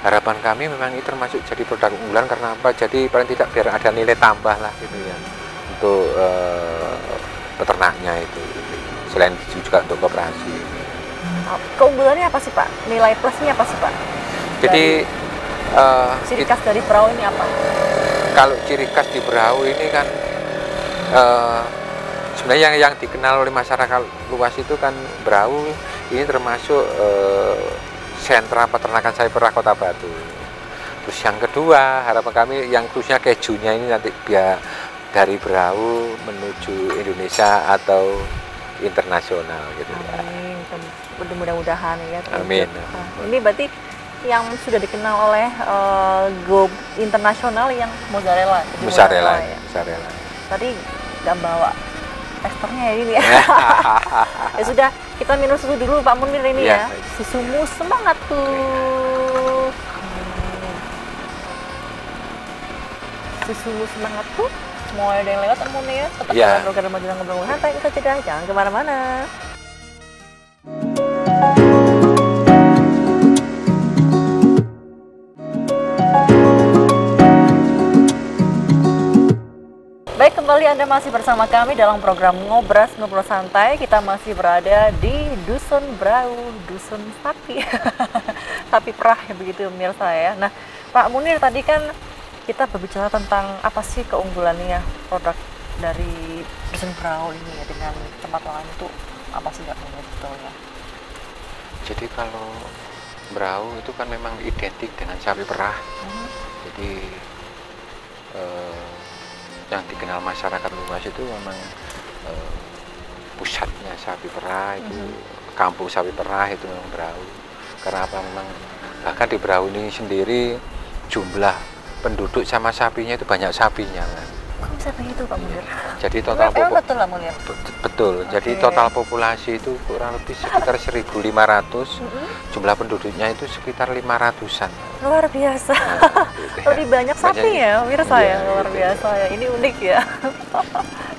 Harapan kami memang ini termasuk jadi produk unggulan karena apa? Jadi paling tidak biar ada nilai tambah lah gitu ya untuk peternaknya itu. Selain juga untuk koperasi. Keunggulannya apa sih Pak? Nilai plusnya apa sih Pak? Jadi ciri khas dari Brau ini apa? Kalau ciri khas di Brau ini kan sebenarnya yang dikenal oleh masyarakat luas itu kan Brau ini termasuk sentra peternakan sapi perah Kota Batu. Terus yang kedua, harapan kami yang khususnya kejunya ini nanti biar dari Berau menuju Indonesia atau internasional gitu ya. Amin. Mudah-mudahan ya. Amin. Nah, ini berarti yang sudah dikenal oleh go internasional yang mozzarella. Mozzarella. Ya. Mozzarella. Tadi nggak bawa testernya ya ini ya. Ya sudah, kita minum susu dulu Pak Munir ini ya. Susumu semangat tuh. Susumu semangat tuh. Mau ada yang lewat Pak Munir, tetap dalam program Majulah Ngobrol Santai, kita jeda, jangan kemana-mana. Baik, kembali Anda masih bersama kami dalam program Ngobrol Santai. Kita masih berada di Dusun Brau, Dusun Sapi. Sapi perah ya begitu pemirsa ya. Nah, Pak Munir tadi kan kita berbicara tentang apa sih keunggulannya produk dari Dusun Brau ini ya dengan tempat lain itu apa sih Pak Munir betulnya? Jadi kalau Brau itu kan memang identik dengan sapi perah. Jadi yang dikenal masyarakat luas itu memang pusatnya sapi perah itu kampung sapi perah itu memang Brau. Karena apa, memang bahkan di Brau ini sendiri jumlah penduduk sama sapinya itu banyak sapinya kan. Kok bisa begitu Pak Munir? Jadi total betul Pak Munir? Betul. Jadi total populasi itu kurang lebih sekitar 1.500. Jumlah penduduknya itu sekitar 500-an. Luar biasa. Lebih banyak sapi ya, pemirsa ya. Luar biasa ya. Ini unik ya.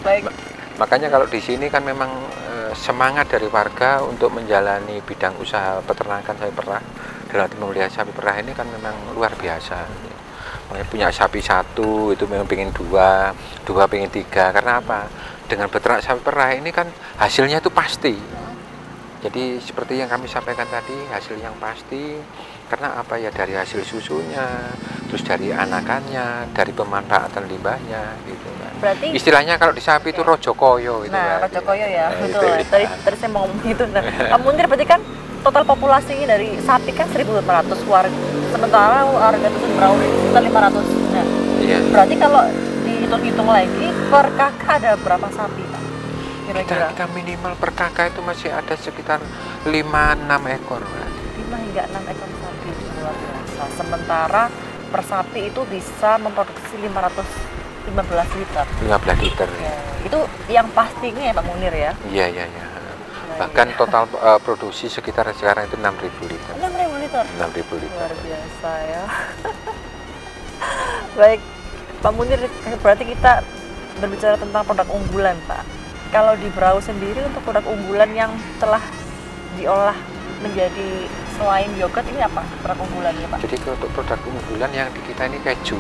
Baik. Makanya kalau di sini kan memang semangat dari warga untuk menjalani bidang usaha peternakan sapi perah, dalam memelihara sapi perah ini kan memang luar biasa. Punya sapi satu itu memang pengen dua pengen tiga. Karena apa? Dengan beternak sapi perah ini kan hasilnya itu pasti. Jadi seperti yang kami sampaikan tadi, hasil yang pasti. Karena apa ya, dari hasil susunya, terus dari anakannya, dari pemanfaatan limbahnya gitu kan. Berarti istilahnya kalau di sapi itu rojokoyo gitu. Nah, rojokoyo ya, betul. Tadi saya mau ngomong gitu. Nah, Pak Munir berarti kan total populasinya dari sapi kan 1.500 warga. Sementara warga Dusun Brau ini sekitar 500. Nah, berarti kalau dihitung-hitung lagi per kakak ada berapa sapi Pak? Kira-kira kita minimal per kakak itu masih ada sekitar 5-6 ekor. 5 hingga 6 ekor sapi, luar biasa. Sementara per sapi itu bisa memproduksi 515 liter. 15 liter. Ya. Itu yang pastinya ya Pak Munir ya? Iya. Bahkan total produksi sekitar sekarang itu 6.000 liter. 6.000 liter? 6.000 liter. Luar biasa ya. Baik, Pak Munir, berarti kita berbicara tentang produk unggulan Pak. Kalau di Brau sendiri untuk produk unggulan yang telah diolah menjadi selain yogurt ini apa produk unggulannya Pak? Jadi untuk produk unggulan yang di kita ini keju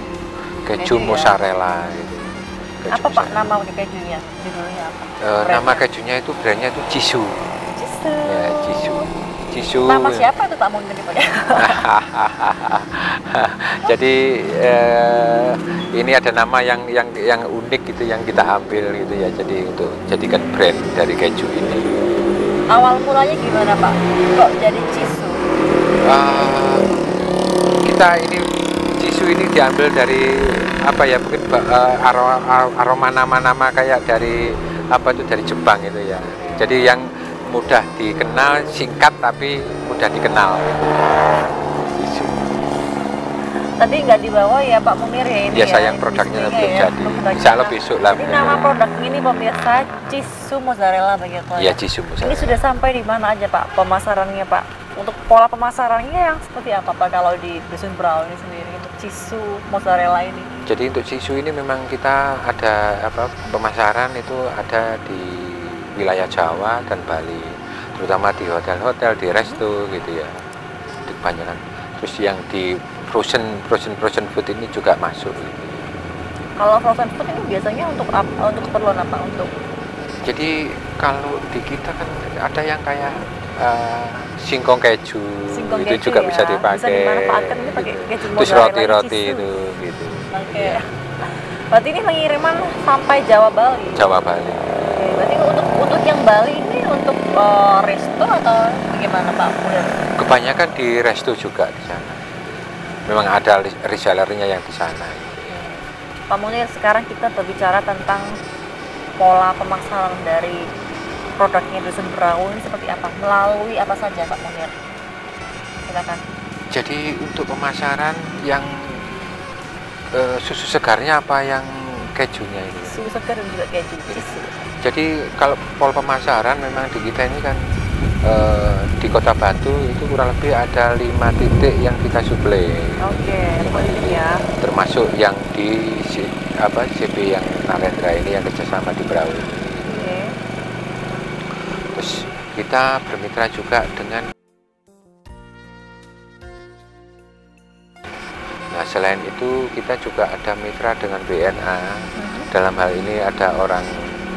mozzarella gitu. Apa Pak nama kejunya? Judulnya apa? Nama kejunya itu brandnya itu Cisu. Ya, Cisu. Nama siapa itu Pak Munir Pak? Jadi ini ada nama yang unik gitu yang kita ambil gitu ya. Jadi untuk jadikan brand dari keju ini. Awal mulanya gimana Pak? Kok jadi Cisu? Kita ini Cisu ini diambil dari apa ya, mungkin aroma nama-nama kayak dari apa itu, dari Jepang itu ya. Jadi yang mudah dikenal, singkat tapi mudah dikenal. Cisu. Tadi nggak dibawa ya Pak Munir ya ini? Ya sayang produknya belum jadi. Insya Allah besok lah. Jadi nama produk ini pemirsa Cisu mozzarella begitu ya? Iya, Cisu mozzarella. Ini sudah sampai di mana aja Pak pemasarannya Pak? Untuk pola pemasarannya yang seperti apa Pak kalau di Dusun Brau ini sendiri untuk Cisu mozzarella ini? Jadi untuk Cisu ini memang kita ada pemasaran itu ada di wilayah Jawa dan Bali, terutama di hotel-hotel, di resto gitu ya, di kebanyakan. Terus yang di frozen food ini juga masuk. Kalau frozen food ini biasanya untuk keperluan apa? Jadi kalau di kita kan ada yang kayak singkong keju, itu juga ya, bisa dipakai. Bisa dimanfaatkan ini pakai keju mozzarella. Terus roti-roti itu gitu. Oke. Ya. Berarti ini pengiriman sampai Jawa Bali. Jawa Bali. Oke, berarti untuk yang Bali ini untuk resto atau bagaimana Pak? Kebanyakan di resto juga di sana. Memang ada resellernya yang di sana. Pak Munir, sekarang kita berbicara tentang pola pemasaran dari produknya Dusun Brau ini seperti apa? Melalui apa saja Pak Munir? Silakan. Jadi untuk pemasaran yang susu segarnya apa yang kejunya ini? Susu segar dan juga keju. Jadi kalau pola pemasaran memang di kita ini kan di Kota Batu itu kurang lebih ada 5 titik yang kita suplai. Oke, 5 titik ya. Termasuk yang di CB yang Narendra ini yang kerjasama di Brau ini. Oke. Terus kita bermitra juga dengan. Nah selain itu kita juga ada mitra dengan BNA. Dalam hal ini ada orang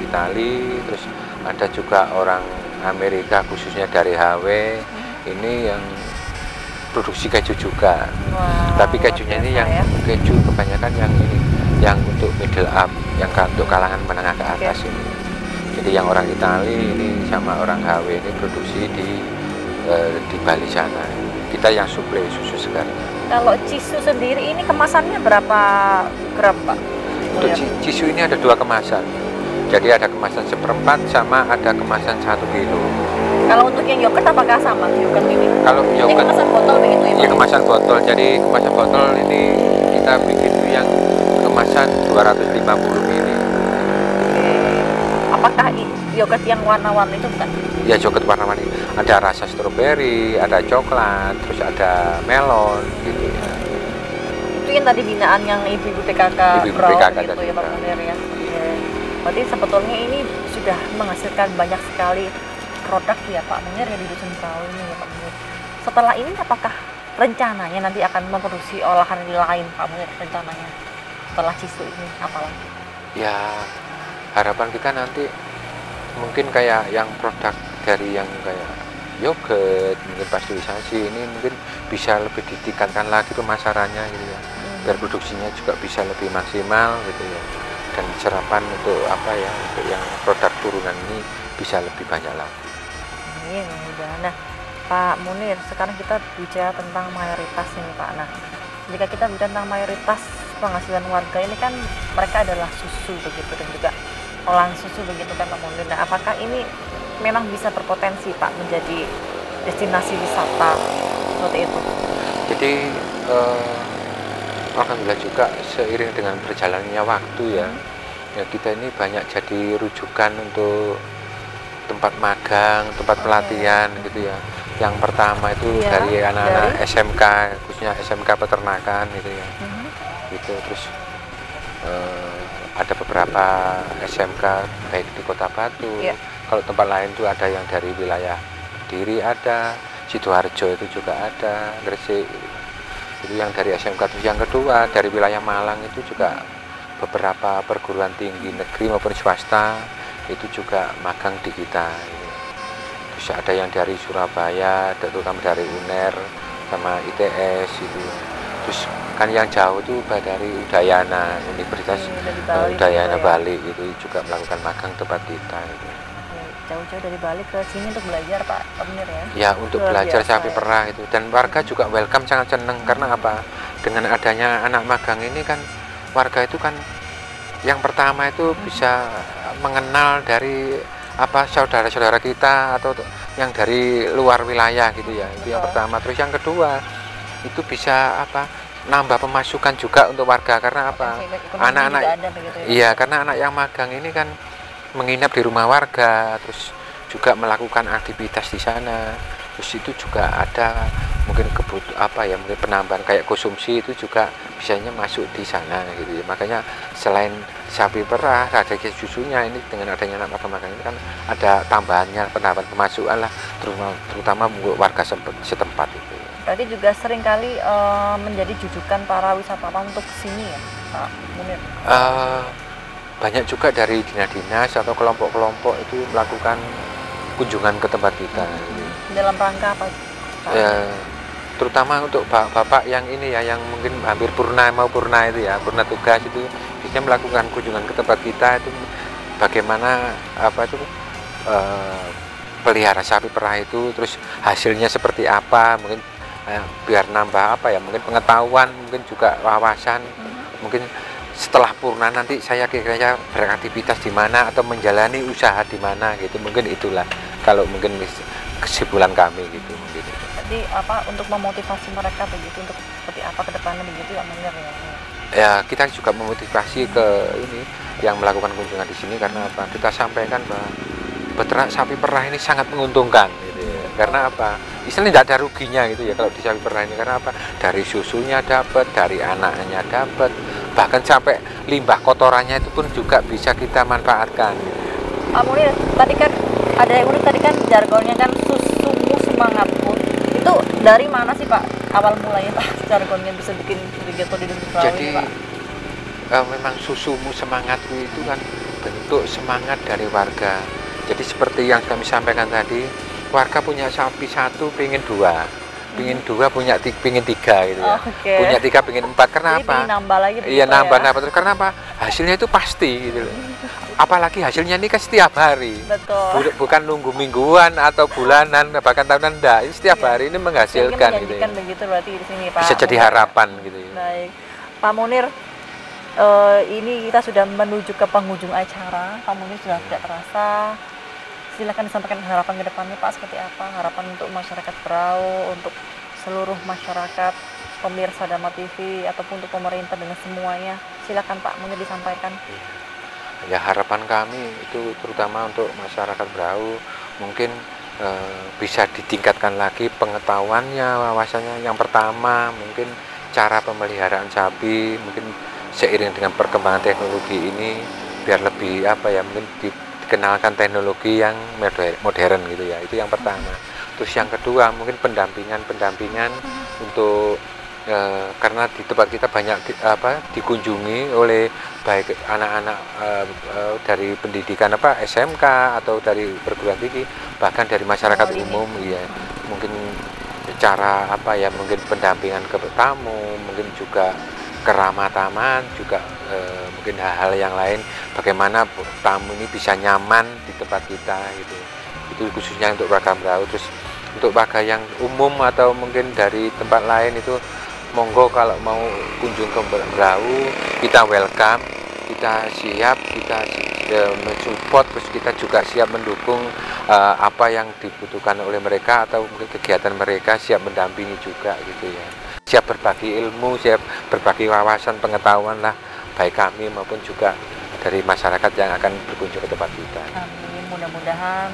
Itali, terus ada juga orang Amerika khususnya dari HW. Ini yang produksi keju juga. Wow, Tapi kejunya ini yang keju kebanyakan yang ini, yang untuk middle up, yang untuk kalangan menengah ke atas ini. Jadi yang orang Itali ini sama orang HW ini produksi di Bali sana. Kita yang suplai susu segarnya. Kalau cisu sendiri ini kemasannya berapa gram Pak? Untuk cisu ini ada 2 kemasan. Jadi ada kemasan 1/4 sama ada kemasan 1 kilo. Kalau untuk yang yogurt apakah sama yogurt ini? Kalau yogurt kemasan botol begitu ya? Iya kemasan botol. Jadi kemasan botol ini kita bikin itu yang kemasan 250 ml. Apakah yogurt yang warna-warni itu bukan? Ya yogurt warna-warni. Ada rasa stroberi, ada coklat, terus ada melon gitu ya. Itu yang tadi binaan yang ibu-ibu PKK Brau gitu ya Pak Munir ya. Berarti sebetulnya ini sudah menghasilkan banyak sekali produk ya Pak Munir ya di Dusun Brau ini ya Pak Munir. Setelah ini apakah rencananya nanti akan memproduksi olahan lain Pak Munir rencananya setelah cisu ini apalagi? Ya harapan kita nanti mungkin kayak yang produk dari yang kayak yogurt, mungkin pasteurisasi ini mungkin bisa lebih ditingkatkan lagi pemasarannya gitu ya. Biar produksinya juga bisa lebih maksimal gitu ya. Dan serapan untuk apa ya, untuk yang produk turunan ini bisa lebih banyak lagi. Iya, mudah. Nah, Pak Munir, sekarang kita bicara tentang mayoritas ini Pak. Nah, jika kita bicara tentang mayoritas penghasilan warga ini kan mereka adalah susu begitu dan juga olahan susu begitu kan Pak Munir. Nah, apakah ini memang bisa berpotensi Pak menjadi destinasi wisata seperti itu? Jadi alhamdulillah juga seiring dengan berjalannya waktu ya kita ini banyak jadi rujukan untuk tempat magang, tempat pelatihan gitu ya. Yang pertama itu dari anak-anak SMK, khususnya SMK peternakan gitu ya. Gitu terus ada beberapa SMK baik di Kota Batu. Kalau tempat lain itu ada yang dari wilayah Kediri ada, Sidoarjo itu juga ada, Gresik. Itu yang dari SMK. Yang kedua dari wilayah Malang itu juga beberapa perguruan tinggi negeri maupun swasta itu juga magang di kita. Terus ada yang dari Surabaya, terutama dari UNER sama ITS itu. Terus kan yang jauh itu dari Udayana, Universitas Udayana Bali itu juga melakukan magang tempat kita. Jauh-jauh dari Bali ke sini untuk belajar Pak Munir ya? Ya untuk belajar sapi perah itu, dan warga juga welcome, sangat senang karena apa? Dengan adanya anak magang ini kan warga itu kan yang pertama itu bisa mengenal dari apa saudara-saudara kita atau yang dari luar wilayah gitu ya. Itu yang pertama. Terus yang kedua itu bisa apa? Nambah pemasukan juga untuk warga karena apa? Anak-anak iya, karena anak yang magang ini kan menginap di rumah warga, terus juga melakukan aktivitas di sana. Terus itu juga ada mungkin mungkin penambahan kayak konsumsi itu juga bisanya masuk di sana gitu ya. Makanya selain sapi perah, ada susunya ini dengan adanya anak magang ini kan ada tambahannya penambahan pemasukan lah, terutama untuk warga setempat itu. Berarti juga seringkali menjadi jujukan para wisatawan untuk kesini ya Pak Munir? Banyak juga dari dinas-dinas atau kelompok-kelompok itu melakukan kunjungan ke tempat kita. Dalam rangka apa? Ya, terutama untuk bapak yang ini ya, yang mungkin hampir purna itu ya, purna tugas itu biasanya melakukan kunjungan ke tempat kita itu bagaimana pelihara sapi perah itu, terus hasilnya seperti apa, mungkin biar nambah apa ya, mungkin pengetahuan, mungkin juga wawasan, mungkin setelah purna nanti saya kira-kira beraktivitas di mana atau menjalani usaha di mana gitu, mungkin itulah kalau mungkin kesimpulan kami gitu mungkin. Jadi apa untuk memotivasi mereka begitu untuk seperti apa ke depannya begitu ya Munir ya. Ya kita juga memotivasi ke ini yang melakukan kunjungan di sini karena apa? Kita sampaikan bahwa beternak sapi perah ini sangat menguntungkan gitu ya. Karena apa? Istilahnya tidak ada ruginya gitu ya kalau di sapi perah ini, karena apa? Dari susunya dapat, dari anaknya dapat, bahkan sampai limbah kotorannya itu pun juga bisa kita manfaatkan. Pak Munir, tadi kan ada yang unik, tadi kan jargonnya kan susumu semangatku. Itu dari mana sih Pak awal mulanya Pak jargonnya bisa bikin begitu di Dusun Berawi? Jadi Pak? Memang susumu semangatku itu kan bentuk semangat dari warga. Jadi seperti yang kami sampaikan tadi, warga punya sapi satu, pingin dua, pingin tiga gitu ya. Okay. Punya tiga, pingin empat. Karena jadi apa? Nambah lagi. Iya nambah ya? terus. Karena apa? Hasilnya itu pasti gitu loh. Apalagi hasilnya ini kan setiap hari. Betul. Bukan nunggu mingguan atau bulanan, bahkan tahunan enggak. Setiap hari ini menghasilkan gitu ya. Begitu berarti di sini Pak. Bisa jadi harapan gitu ya. Baik. Pak Munir, ini kita sudah menuju ke penghujung acara. Pak Munir sudah tidak terasa. Silakan disampaikan harapan ke depannya Pak, seperti apa? Harapan untuk masyarakat Berau, untuk seluruh masyarakat pemirsa Dharma TV ataupun untuk pemerintah dengan semuanya. Silakan Pak Munir disampaikan. Ya harapan kami itu terutama untuk masyarakat Berau mungkin bisa ditingkatkan lagi pengetahuannya, wawasannya. Yang pertama mungkin cara pemeliharaan sapi, mungkin seiring dengan perkembangan teknologi ini biar lebih apa ya, mungkin dikenalkan teknologi yang modern gitu ya, itu yang pertama. Terus yang kedua mungkin pendampingan untuk karena di tempat kita banyak dikunjungi oleh baik anak-anak dari pendidikan SMK atau dari perguruan tinggi, bahkan dari masyarakat umum ya, mungkin cara mungkin pendampingan ke tamu, mungkin juga keramah tamah, juga mungkin hal-hal yang lain, bagaimana tamu ini bisa nyaman di tempat kita gitu. Itu khususnya untuk warga Berau. Terus untuk warga yang umum atau mungkin dari tempat lain itu monggo kalau mau kunjung ke Berau, kita welcome, kita siap, kita mensupport, terus kita juga siap mendukung apa yang dibutuhkan oleh mereka atau mungkin kegiatan mereka, siap mendampingi juga gitu ya. Siap berbagi ilmu, siap berbagi wawasan, pengetahuan lah, baik kami maupun juga dari masyarakat yang akan berkunjung ke tempat kita. Amin, mudah-mudahan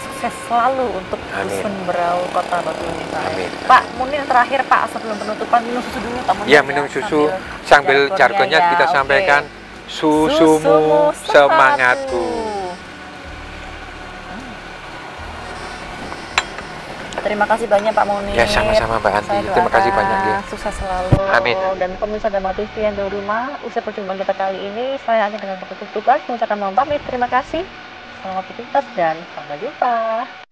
sukses selalu untuk Dusun Berau Kota Batu ini Pak. Amin. Pak Munir, terakhir Pak sebelum penutupan minum susu dulu Pak Munir. Ya, minum susu sambil jargonnya ya. kita sampaikan, susumu semangatku. Terima kasih banyak Pak Munir. Ya sama-sama Mbak Anti. Terima kasih banyak ya. Sukses selalu. Amin. Dan pemirsa Dharma TV yang di rumah, usai perjumpaan kita kali ini, saya hanya dengan penutupan mengucapkan mohon pamit. Terima kasih. Selamat aktivitas dan sampai jumpa.